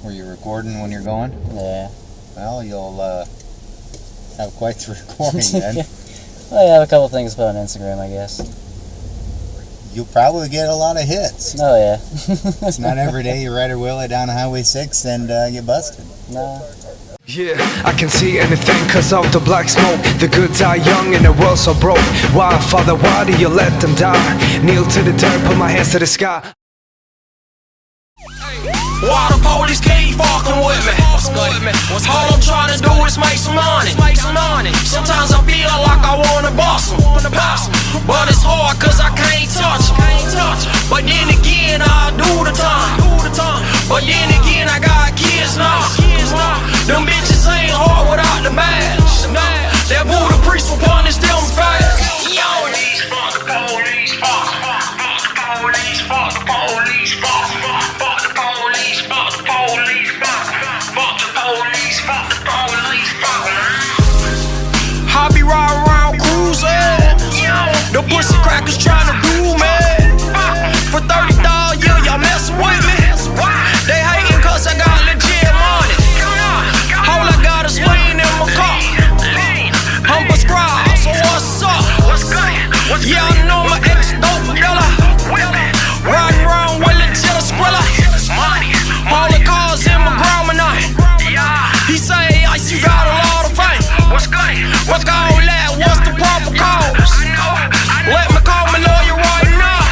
Were you recording when you're going? Yeah. Well, you'll have quite the recording then. Well, yeah, I have a couple things to put on Instagram, I guess. You'll probably get a lot of hits. Oh, yeah. It's not every day you ride a wheelie down Highway 6 and get busted. No. Yeah, I can see anything cause of the black smoke. The good die young and the world so broke. Why, Father, why do you let them die? Kneel to the dirt, put my hands to the sky. Why the police keep fucking with me? All I'm trying to do is make some money. Sometimes I feel like I wanna boss 'em, but it's hard cause I can't touch 'em. But then again I do the time. But then again I got kids now. Them bitches ain't hard without the mask. That Buddha priest will punish them fast. Yo, police, fuck the police, fuck the police, fuck the police, fuck the police, fuck the police, fuck the police, fuck the police, fuck the police. I be riding around cruising. The pussy crackers trying to rule me. For $30, yeah, y'all messing with me. They hating cause I got legit money. All I got is lean in my car. I'm prescribed, so what's up? Yeah, I know my ex-dope dealer. Riding around with a jealous squilla. All the cars in my grandma night. He say, Ice, you got a lot of fame. What's all that? What's the proper cause? Let me call my lawyer right now.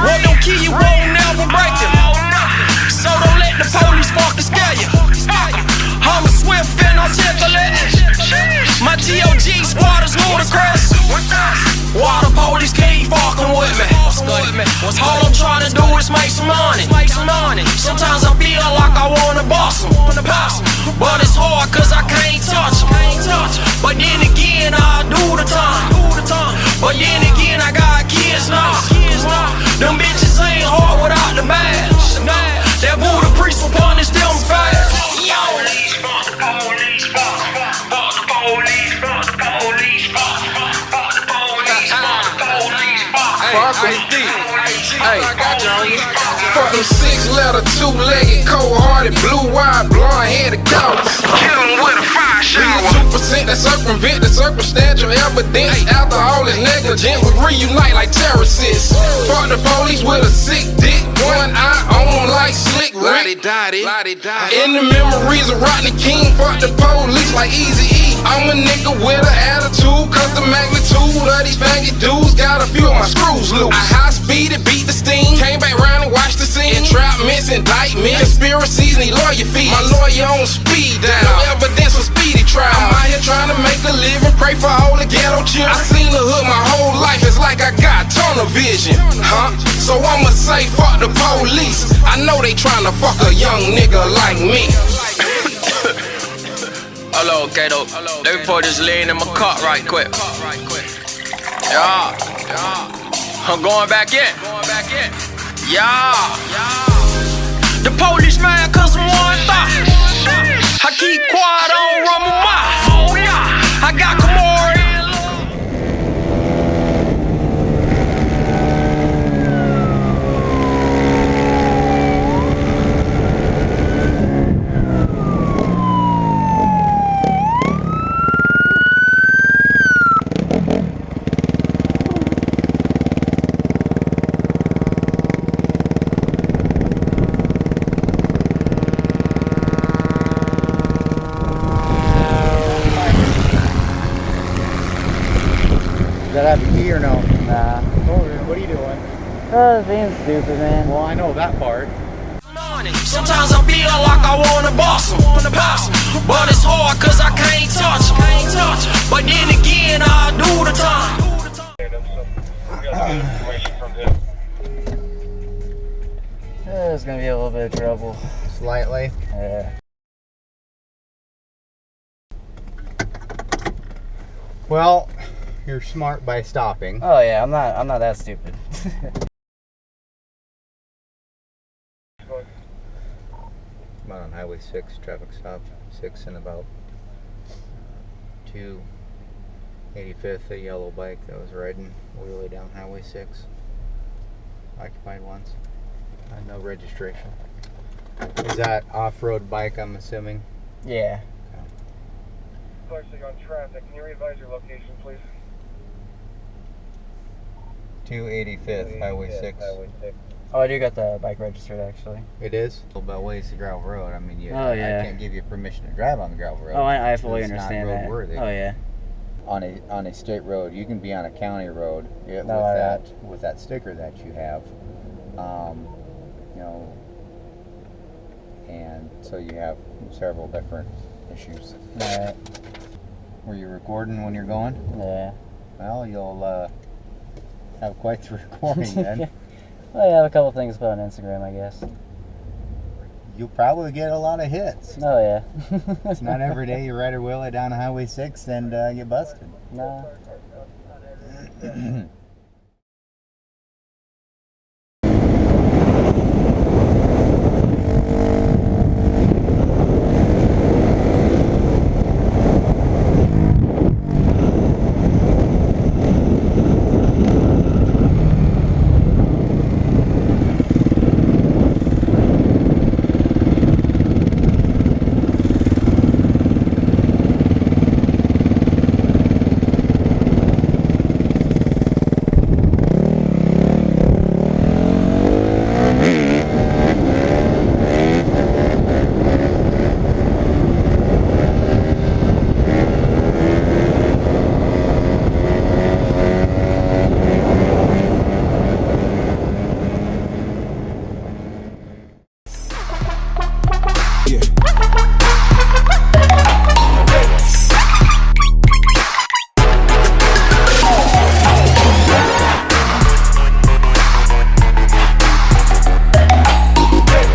What don't kill you won't never break you. So don't let the police fucking scare you. I'm a swift and I'm ticklish. My TOG squad is ludicrous. Why the police keep fucking with me? All I'm trying to do is make some money. Sometimes I feel like I wanna boss 'em, but it's hard cause I can't touch 'em. But then again I do the time. But then again I got kids now. Them bitches ain't hard without the mask. That Buddha priest will punish them fast. Yo, police, fuck the police, fuck the police, fuck the police, fuck the police, fuck the police, Fuck them deep. Hey, fuck them 6-letter, 2-legged, cold-hearted, blue-eyed, blonde-headed cowards. Hit 'em with a fire shower. 2% that circumvent the circumstantial evidence. After all is negligent, we reunite like terrorists. Fuck the police with a sick dick, one eye on like Slick Rick. In the memories of Rodney King, fuck the police like Eazy-E. I'm a nigga with an attitude, cause the magnitude of these faggot dudes got a few of my screws loose. I high-speeded, beat the steam, came back round and watched the scene. Entrapments, indictments, conspiracies, need lawyer fees. My lawyer on speed dial, no evidence of speedy trial. I'm out here trying to make a living, pray for all the ghetto children. I seen the hood my whole life, it's like I got tunnel vision, so I'ma say fuck the police. I know they trying to fuck a young nigga like me. Hello, Kato. Let me put this lean in my car right quick. Yeah. I'm going back in. Yeah. The police mad cause I'm one thought. I keep quiet, I don't run my mouth. I got Kamora in. Does that have a key or no? Nah. What are you doing? Being stupid, man. Well, I know that part. Sometimes I feel like I wanna boss 'em, but it's hard cause I can't touch 'em. But then again I do the time. There's gonna be a little bit of trouble. Slightly. Yeah. Well, you're smart by stopping. Oh yeah, I'm not that stupid. I'm out on Highway 6, traffic stop 6 and about 285th, a yellow bike that was riding wheelie down Highway 6. Occupied ones. No registration. Is that off-road bike, I'm assuming? Yeah. Flashing on traffic. Can you re-advise your location, please? 285th, Highway 6. Oh, I do got the bike registered actually. It is? About ways to gravel road. I mean, Oh, yeah. I can't give you permission to drive on the gravel road. Oh, I fully It's understand not that. roadworthy. Oh yeah. On a state road, you can be on a county road with that sticker that you have, you know, and so you have several different issues. Alright. Were you recording when you're going? Yeah. Well, you'll have quite the recording then. Well, yeah, I have a couple things to put on Instagram, I guess. You'll probably get a lot of hits. Oh yeah. It's not every day you ride a wheelie down Highway 6 and get busted. No.